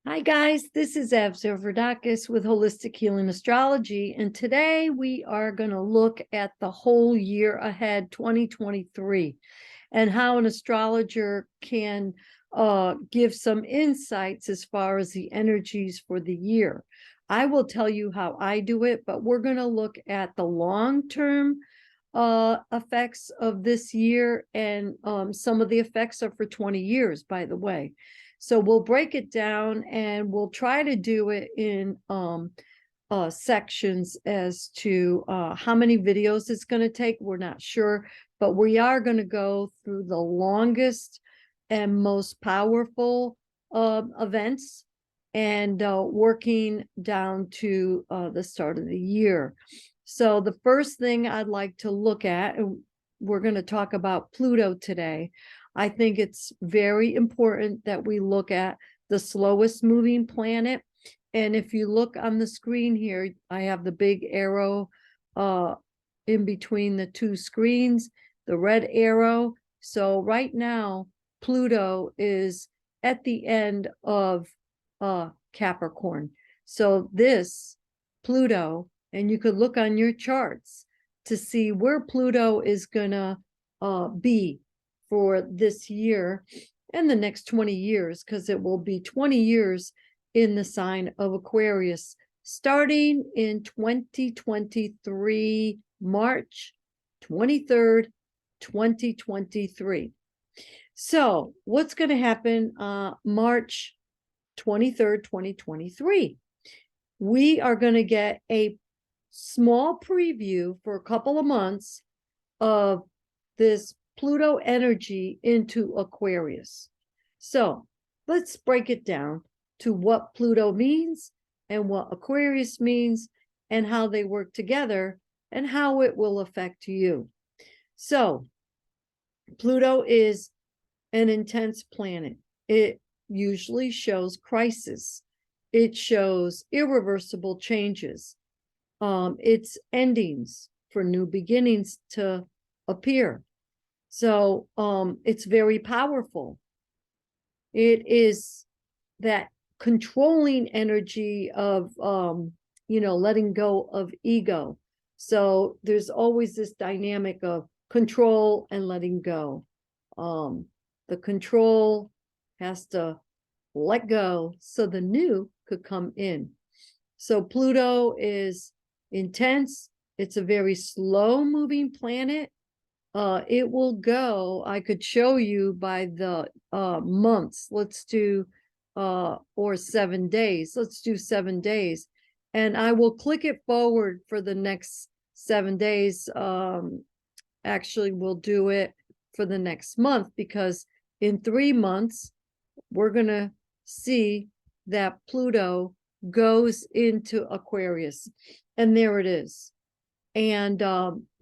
Hi guys, this is Avzerverdakis with Holistic Healing Astrology, and today we are going to look at the whole year ahead, 2023, and how an astrologer can give some insights as far as the energies for the year. I will tell you how I do it, but we're going to look at the long-term effects of this year, and some of the effects are for 20 years, by the way. So we'll break it down and we'll try to do it in sections as to how many videos it's going to take. We're not sure, but we are going to go through the longest and most powerful events and working down to the start of the year. So the first thing I'd like to look at, and we're going to talk about Pluto today. I think it's very important that we look at the slowest moving planet. And if you look on the screen here, I have the big arrow in between the two screens, the red arrow. So right now, Pluto is at the end of Capricorn. So this Pluto, and you could look on your charts to see where Pluto is going to be for this year and the next 20 years, because it will be 20 years in the sign of Aquarius, starting in 2023, March 23rd, 2023. So what's going to happen March 23rd, 2023? We are going to get a small preview for a couple of months of this Pluto energy into Aquarius. So let's break it down to what Pluto means and what Aquarius means and how they work together and how it will affect you. So Pluto is an intense planet. It usually shows crisis. It shows irreversible changes. It's endings for new beginnings to appear. So it's very powerful. It is that controlling energy of, letting go of ego. So there's always this dynamic of control and letting go. The control has to let go so the new could come in. So Pluto is intense. It's a very slow moving planet. It will go, I could show you by the months. Let's do, or 7 days. Let's do 7 days. And I will click it forward for the next 7 days. Actually, we'll do it for the next month, because in 3 months, we're going to see that Pluto goes into Aquarius. And there it is. And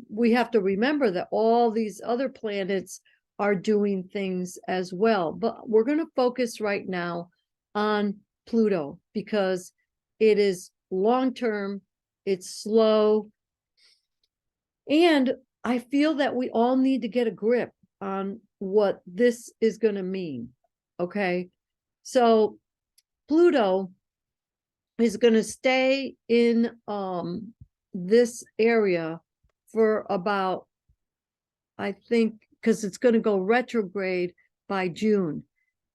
we have to remember that all these other planets are doing things as well. But we're going to focus right now on Pluto because it is long-term, it's slow. And I feel that we all need to get a grip on what this is going to mean. Okay. So Pluto is going to stay in this area for about, I think, because it's going to go retrograde by June.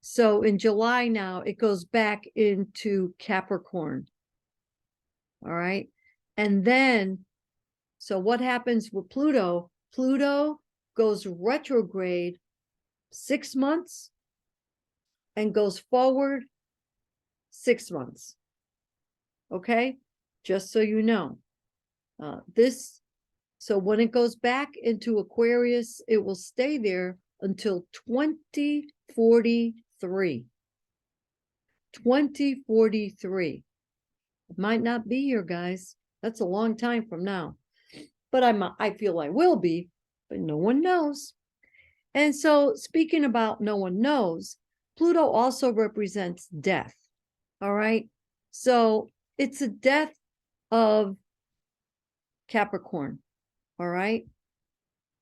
So in July now, it goes back into Capricorn. All right. And then, so what happens with Pluto? Pluto goes retrograde 6 months and goes forward 6 months. Okay. Just so you know. So when it goes back into Aquarius, it will stay there until 2043. 2043. It might not be here, guys. That's a long time from now. But I feel I will be, but no one knows. And so speaking about no one knows, Pluto also represents death. All right. So it's a death of Capricorn. All right.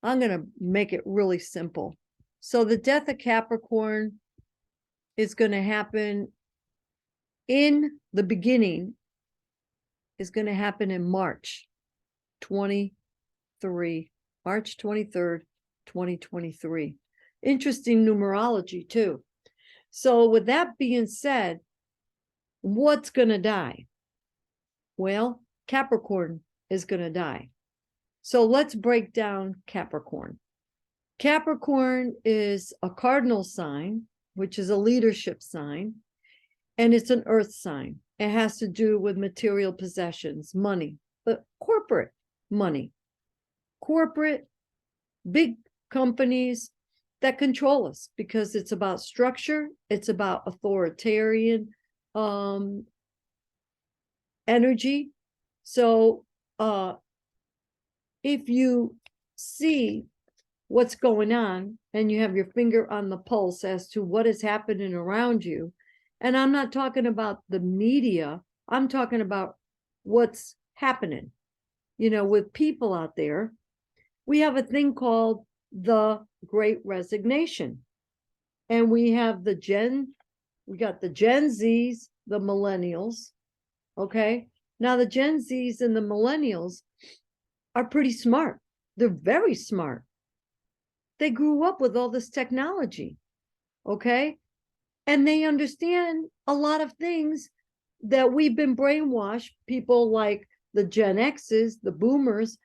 I'm going to make it really simple. So the death of Capricorn is going to happen in the beginning is going to happen in March 23, March 23rd, 2023. Interesting numerology too. So with that being said, what's going to die? Well, Capricorn is going to die. So let's break down Capricorn. Capricorn is a cardinal sign, which is a leadership sign, and it's an earth sign. It has to do with material possessions, money, but corporate money, corporate, big companies that control us, because it's about structure, it's about authoritarian energy. So if you see what's going on and you have your finger on the pulse as to what is happening around you, and I'm not talking about the media, I'm talking about what's happening, you know, with people out there. We have a thing called the Great Resignation. And we have we got the Gen Zs, the millennials, okay? Now the Gen Zs and the millennials are pretty smart. They're very smart. They grew up with all this technology, okay? And they understand a lot of things that we've been brainwashed. People like the Gen Xs, the boomers,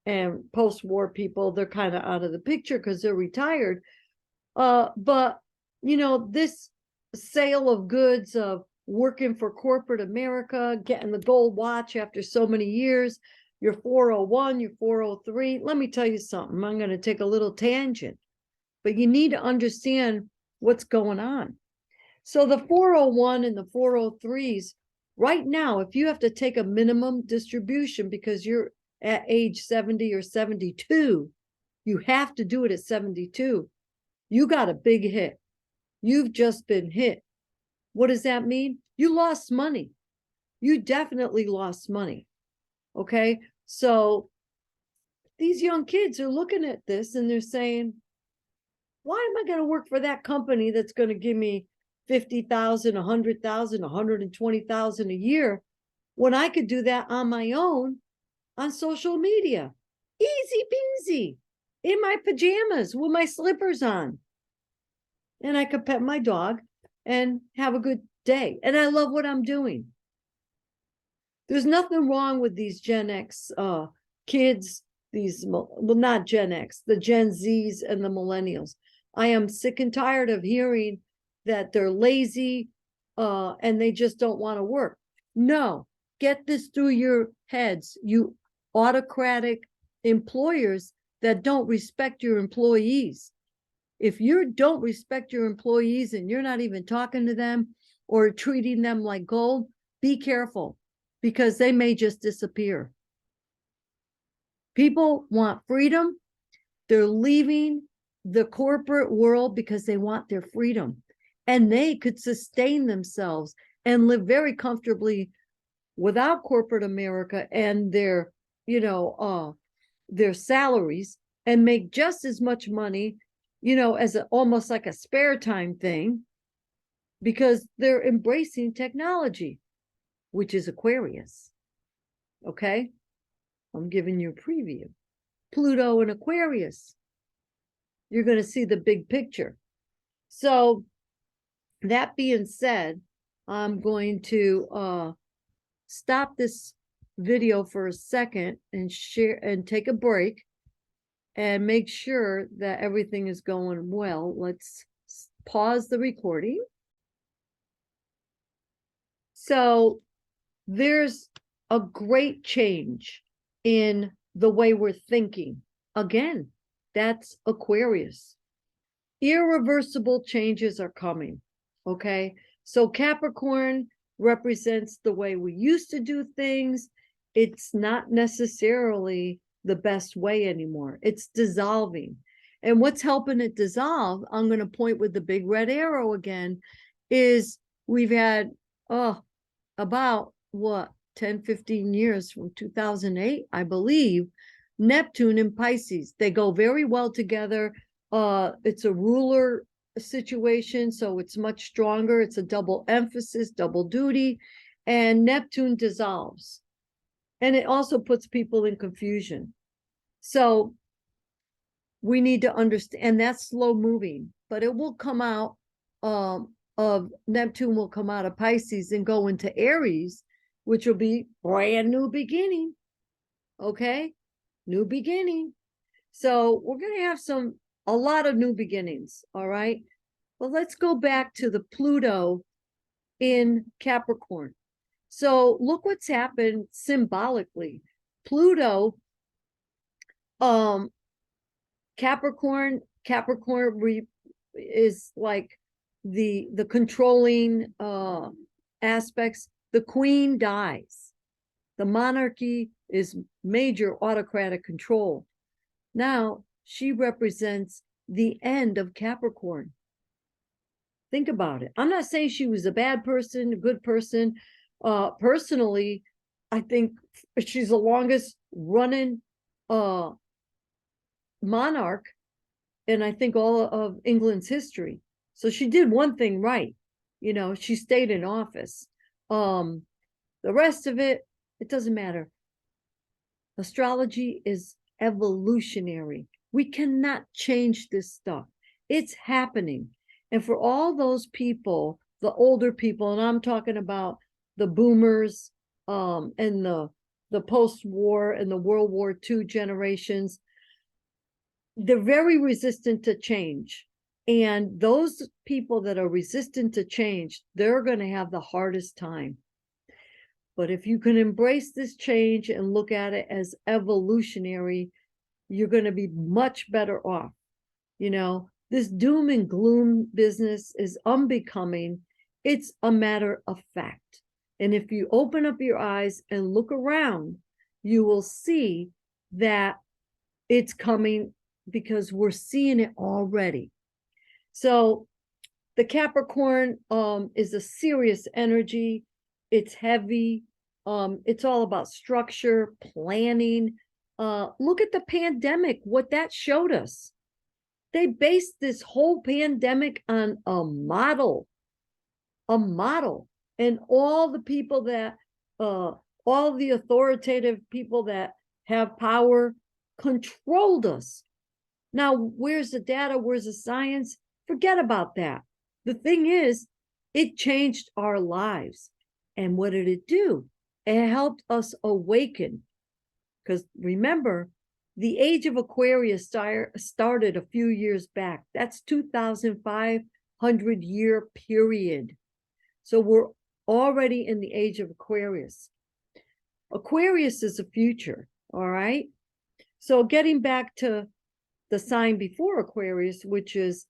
and post-war people, they're kind of out of the picture because they're retired. But, you know, this sale of goods, of working for corporate America, getting the gold watch after so many years, your 401, your 403. Let me tell you something. I'm going to take a little tangent, but you need to understand what's going on. So the 401 and the 403s, right now, if you have to take a minimum distribution because you're at age 70 or 72, you have to do it at 72. You got a big hit. You've just been hit. What does that mean? You lost money. You definitely lost money. Okay. So these young kids are looking at this and they're saying, why am I going to work for that company that's going to give me 50,000, 100,000, 120,000 a year when I could do that on my own on social media? Easy peasy, in my pajamas with my slippers on. And I could pet my dog and have a good day. And I love what I'm doing. There's nothing wrong with these Gen X kids, well, not Gen X, the Gen Zs and the millennials. I am sick and tired of hearing that they're lazy and they just don't want to work. No, get this through your heads, you autocratic employers that don't respect your employees. If you don't respect your employees and you're not even talking to them or treating them like gold, be careful, because they may just disappear. People want freedom. They're leaving the corporate world because they want their freedom, and they could sustain themselves and live very comfortably without corporate America and their, you know, their salaries, and make just as much money, you know, as almost like a spare time thing, because they're embracing technology, which is Aquarius. Okay. I'm giving you a preview. Pluto and Aquarius. You're going to see the big picture. So that being said, I'm going to stop this video for a second and share and take a break and make sure that everything is going well. Let's pause the recording. So there's a great change in the way we're thinking. Again, that's Aquarius. Irreversible changes are coming. Okay. So Capricorn represents the way we used to do things. It's not necessarily the best way anymore. It's dissolving. And what's helping it dissolve, I'm going to point with the big red arrow again, is we've had, about what, 10, 15 years from 2008, I believe, Neptune and Pisces. They go very well together. It's a ruler situation, so it's much stronger. It's a double emphasis, double duty, and Neptune dissolves. And it also puts people in confusion. So we need to understand, and that's slow moving, but it will come out of Neptune will come out of Pisces and go into Aries, which will be brand new beginning. Okay, new beginning. So we're going to have a lot of new beginnings. All right. Well, let's go back to the Pluto in Capricorn. So look what's happened symbolically. Pluto, Capricorn is like the controlling aspects. The queen dies. The monarchy is major autocratic control. Now she represents the end of Capricorn. Think about it. I'm not saying she was a bad person, a good person. Personally, I think she's the longest running monarch in, I think, all of England's history. So she did one thing right. You know, she stayed in office. The rest of it doesn't matter. Astrology is evolutionary. We cannot change this stuff. It's happening. And for all those people, the older people, and I'm talking about the boomers and the post-war and the World War II generations, they're very resistant to change. And those people that are resistant to change, they're going to have the hardest time. But if you can embrace this change and look at it as evolutionary, you're going to be much better off. You know, this doom and gloom business is unbecoming. It's a matter of fact. And if you open up your eyes and look around, you will see that it's coming, because we're seeing it already. So the Capricorn is a serious energy. It's heavy. It's all about structure, planning. Look at the pandemic, what that showed us. They based this whole pandemic on a model. And all the people that, all the authoritative people that have power controlled us. Now, where's the data? Where's the science? Forget about that. The thing is, it changed our lives. And what did it do? It helped us awaken. Because remember, the age of Aquarius started a few years back. That's 2,500 year period. So we're already in the age of Aquarius. Aquarius is the future, all right? So getting back to the sign before Aquarius, which is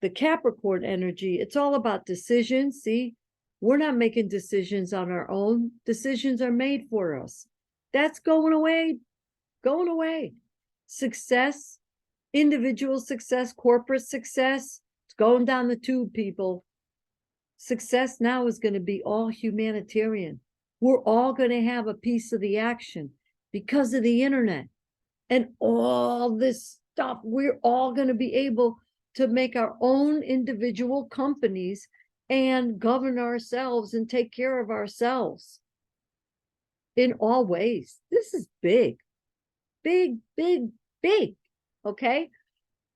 the Capricorn energy, it's all about decisions. See, we're not making decisions on our own. Decisions are made for us. That's going away. Success, individual success, corporate success, it's going down the tube, people. Success now is going to be all humanitarian. We're all going to have a piece of the action because of the internet and all this stuff. We're all going to be able to make our own individual companies and govern ourselves and take care of ourselves in all ways. This is big, okay?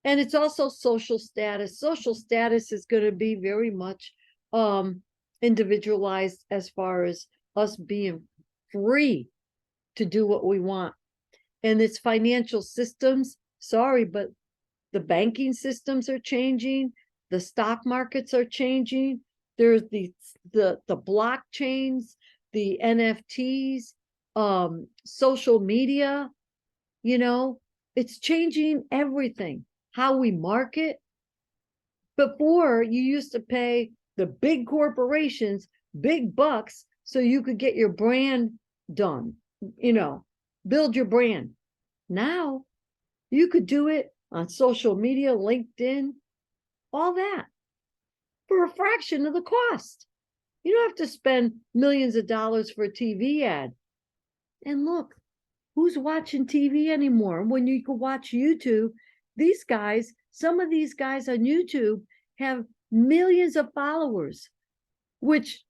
And it's also social status. Social status is going to be very much individualized as far as us being free to do what we want. And its financial systems, sorry, but the banking systems are changing. The stock markets are changing. There's the blockchains, the NFTs, social media, you know, it's changing everything. How we market. Before, you used to pay the big corporations big bucks so you could get your brand done, you know, build your brand. Now, you could do it on social media, LinkedIn, all that for a fraction of the cost. You don't have to spend millions of dollars for a TV ad. And look, who's watching TV anymore? When you can watch YouTube, these guys, Some of these guys on YouTube have millions of followers, which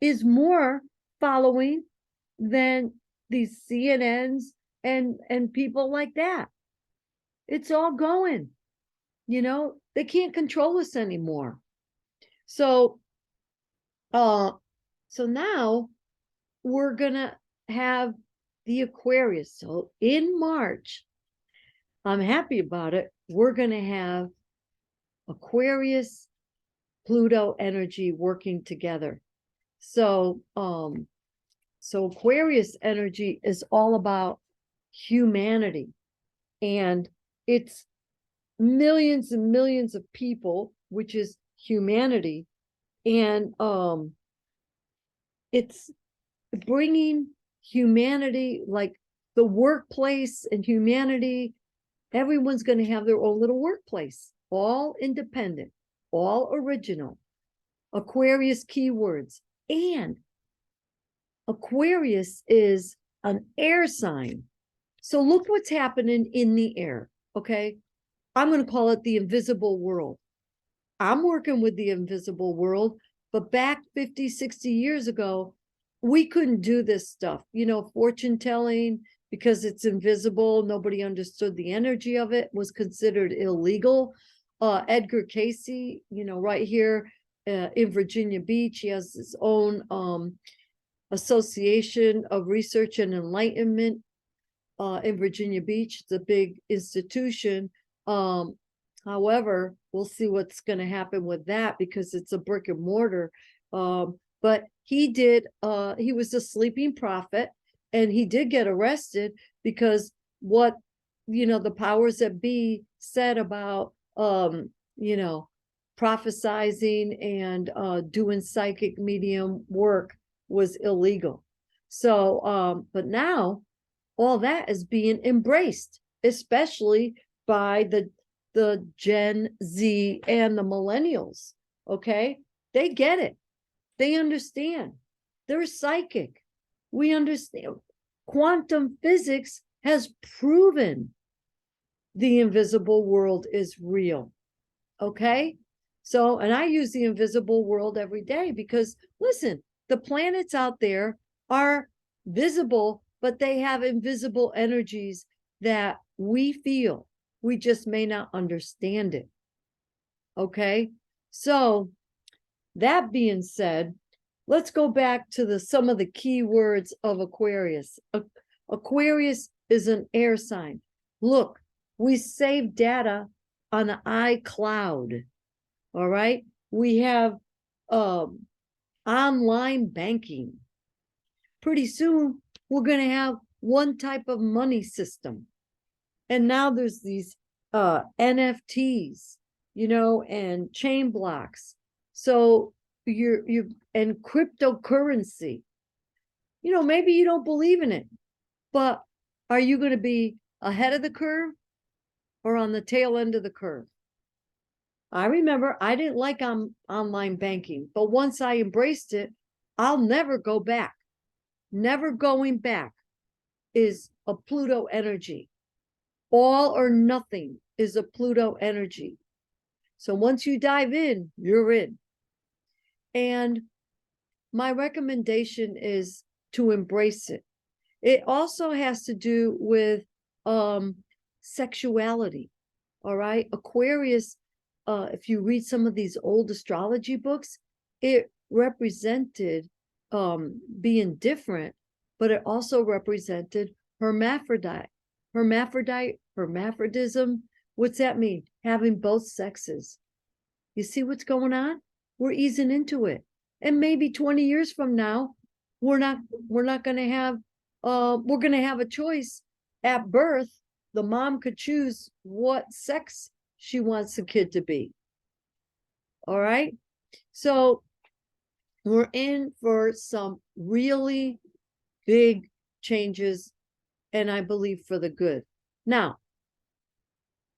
is more following than these CNNs and people like that. It's all going, they can't control us anymore. So now we're gonna have the Aquarius. So in March, I'm happy about it. We're gonna have Aquarius, Pluto energy working together. So Aquarius energy is all about humanity, and it's millions and millions of people, which is humanity, and it's bringing humanity, like the workplace and humanity. Everyone's going to have their own little workplace, all independent, all original. Aquarius keywords. And Aquarius is an air sign. So look what's happening in the air, okay? I'm going to call it the invisible world. I'm working with the invisible world, but back 50, 60 years ago, we couldn't do this stuff. Fortune telling, because it's invisible, nobody understood the energy of it, was considered illegal. Edgar Casey, right here in Virginia Beach, he has his own Association of Research and Enlightenment in Virginia Beach. It's a big institution. However, we'll see what's going to happen with that, because it's a brick and mortar. But he was a sleeping prophet, and he did get arrested because what, the powers that be said about, prophesizing and doing psychic medium work was illegal. So, but now all that is being embraced, especially by the Gen Z and the millennials. Okay, they get it. They understand. They're psychic. We understand. Quantum physics has proven the invisible world is real. Okay, so, and I use the invisible world every day because, listen, the planets out there are visible, but they have invisible energies that we feel. We just may not understand it. Okay, so that being said, let's go back to some of the key words of Aquarius. Aquarius is an air sign. Look, we save data on the iCloud. All right, we have online banking. Pretty soon, we're going to have one type of money system. And now there's these NFTs, and chain blocks. So you and cryptocurrency. Maybe you don't believe in it, but are you going to be ahead of the curve or on the tail end of the curve? I remember I didn't like online banking, but once I embraced it, I'll never go back. Never going back is a Pluto energy. All or nothing is a Pluto energy. So once you dive in, you're in. And my recommendation is to embrace it. It also has to do with sexuality. All right, Aquarius, if you read some of these old astrology books, it represented being different, but it also represented hermaphrodite. Hermaphrodism, what's that mean? Having both sexes. You see what's going on? We're easing into it. And maybe 20 years from now, we're not going to have, we're going to have a choice at birth. The mom could choose what sex she wants the kid to be. All right. So we're in for some really big changes, and I believe for the good. Now,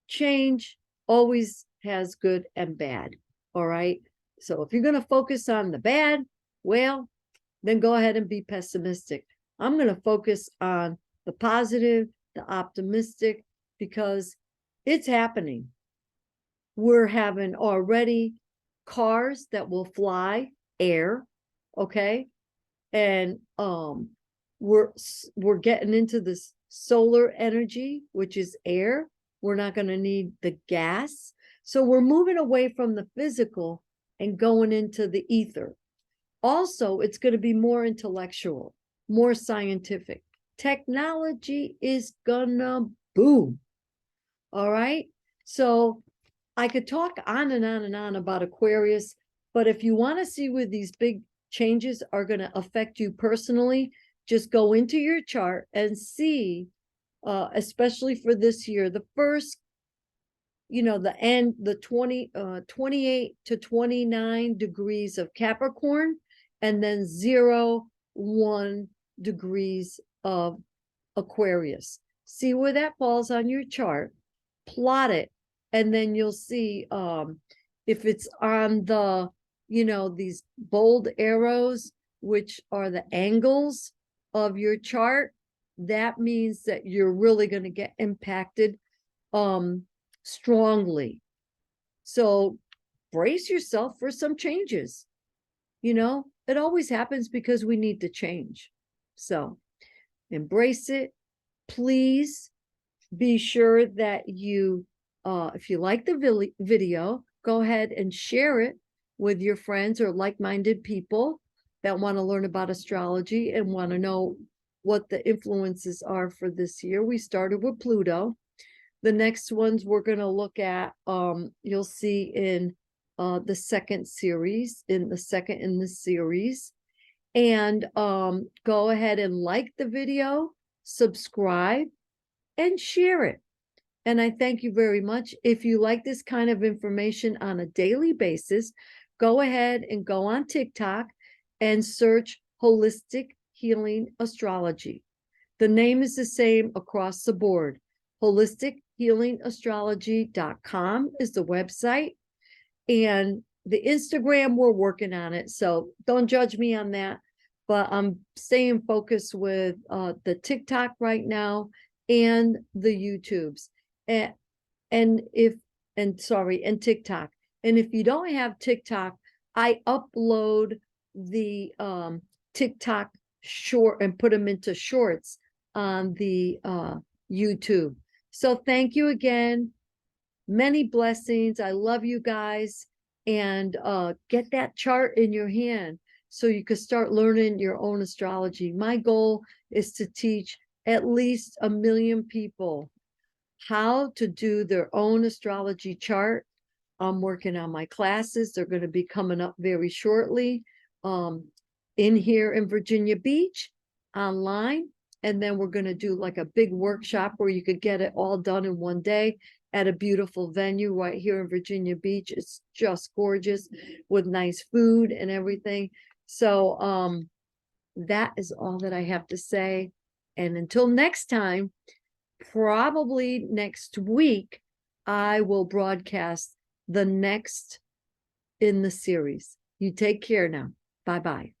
change always has good and bad. All right. So if you're going to focus on the bad, well, then go ahead and be pessimistic. I'm going to focus on the positive, the optimistic, because it's happening. We're having already cars that will fly air, okay? And we're getting into this solar energy, which is air. We're not going to need the gas. So we're moving away from the physical and going into the ether. Also, it's going to be more intellectual, more scientific. Technology is gonna boom. All right. So I could talk on and on and on about Aquarius, but if you want to see where these big changes are going to affect you personally, just go into your chart and see, especially for this year, the first, the end, the 28 to 29 degrees of Capricorn, and then 0, 1 degrees of Aquarius. See where that falls on your chart, plot it, and then you'll see if it's on the, these bold arrows, which are the angles of your chart, that means that you're really going to get impacted strongly. So brace yourself for some changes. It always happens because we need to change. So embrace it. Please be sure that you, if you like the video, go ahead and share it with your friends or like-minded people that want to learn about astrology and want to know what the influences are for this year. We started with Pluto. The next ones we're going to look at, you'll see in the second series, in the series. And go ahead and like the video, subscribe, and share it. And I thank you very much. If you like this kind of information on a daily basis, go ahead and go on TikTok and search Holistic Healing Astrology. The name is the same across the board. HolisticHealingAstrology.com is the website. And the Instagram, we're working on it. So don't judge me on that. But I'm staying focused with the TikTok right now and the YouTubes and TikTok. And if you don't have TikTok, I upload the TikTok short and put them into shorts on the YouTube. So thank you again. Many blessings. I love you guys. And get that chart in your hand so you can start learning your own astrology. My goal is to teach at least 1 million people how to do their own astrology chart. I'm working on my classes. They're going to be coming up very shortly in here in Virginia Beach online. And then we're going to do like a big workshop where you could get it all done in one day at a beautiful venue right here in Virginia Beach. It's just gorgeous with nice food and everything. So that is all that I have to say. And until next time, probably next week, I will broadcast the next in the series. You take care now. Bye-bye.